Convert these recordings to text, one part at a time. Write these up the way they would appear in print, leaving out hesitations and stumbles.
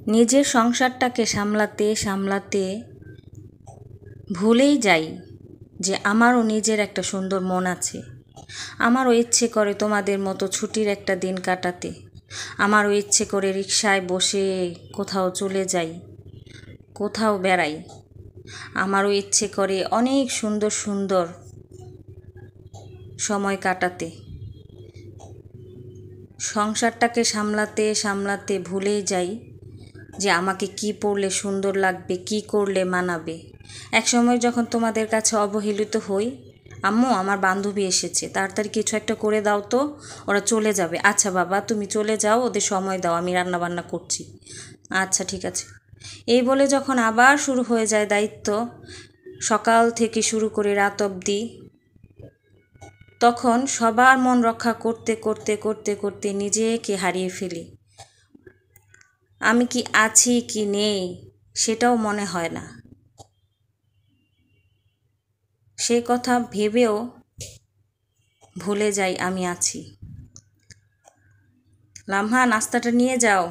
নিজের সংসারটাকে সামলাতে সামলাতে ভুলেই যাই যে আমারও নিজের একটা সুন্দর মন আছে। আমারও ইচ্ছে করে তোমাদের মতো ছুটির একটা দিন কাটাতে। আমারও ইচ্ছে করে রিকশায় বসে কোথাও চলে যাই, কোথাও বেড়াই। আমারও ইচ্ছে করে অনেক সুন্দর সুন্দর সময় কাটাতে। সংসারটাকে সামলাতে সামলাতে ভুলেই যাই যে আমাকে কি পরলে সুন্দর লাগবে, কি করলে মানাবে। একসময় যখন তোমাদের কাছে অবহেলিত হই, আম্মু আমার বান্ধবী এসেছে, তাড়াতাড়ি কিছু একটা করে দাও তো, ওরা চলে যাবে। আচ্ছা বাবা তুমি চলে যাও, ওদের সময় দাও, আমি রান্না বান্না করছি। আচ্ছা ঠিক আছে। এই বলে যখন আবার শুরু হয়ে যায় দায়িত্ব, সকাল থেকে শুরু করে রাত অবধি, তখন সবার মন রক্ষা করতে করতে করতে করতে নিজেকে হারিয়ে ফেলি। আমি কি আছি কি নেই সেটাও মনে হয় না। সেই কথা ভেবেও ভুলে যাই আমি আছি। লামহা নাস্তাটা নিয়ে যাও,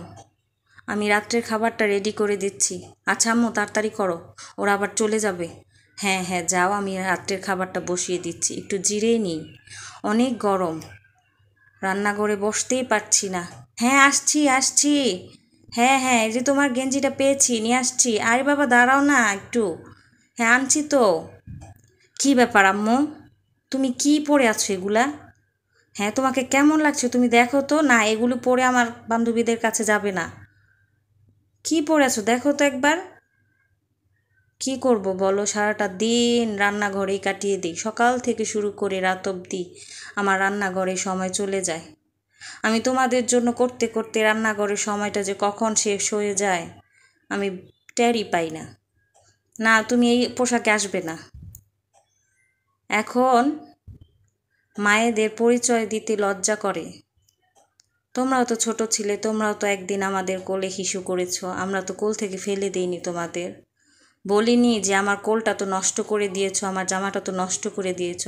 আমি রাত্রের খাবারটা রেডি করে দিচ্ছি। আচ্ছা আম্মু তাড়াতাড়ি করো, ওরা আবার চলে যাবে। হ্যাঁ হ্যাঁ যাও, আমি রাত্রের খাবারটা বসিয়ে দিচ্ছি, একটু জিরেই নিই, অনেক গরম, রান্নাঘরে বসতেই পারছি না। হ্যাঁ আসছি আসছি, হ্যাঁ হ্যাঁ এই যে তোমার গেঞ্জিটা পেয়েছি, নিয়ে আসছি। আরে বাবা দাঁড়াও না একটু। হ্যাঁ আনছি তো। কি ব্যাপার আম্মু, তুমি কি পরে আছো এগুলা? হ্যাঁ তোমাকে কেমন লাগছে তুমি দেখো তো। না এগুলো পরে আমার বান্ধবীদের কাছে যাবে না। কি পরে আছো দেখো তো একবার। কি করব বলো, সারাটা দিন রান্নাঘরেই কাটিয়ে দিই, সকাল থেকে শুরু করে রাত অবধি আমার রান্নাঘরে সময় চলে যায়। আমি তোমাদের জন্য করতে করতে রান্নাঘরের সময়টা যে কখন শেষ হয়ে যায় আমি টেরই পাই না। না তুমি এই পোশাকে আসবে না। এখন মায়েদের পরিচয় দিতে লজ্জা করে। তোমরাও তো ছোট ছিলে, তোমরাও তো একদিন আমাদের কোলে শিশু করেছো, আমরা তো কোল থেকে ফেলে দিইনি তোমাদের। বলিনি যে আমার কোলটা তো নষ্ট করে দিয়েছো, আমার জামাটা তো নষ্ট করে দিয়েছো।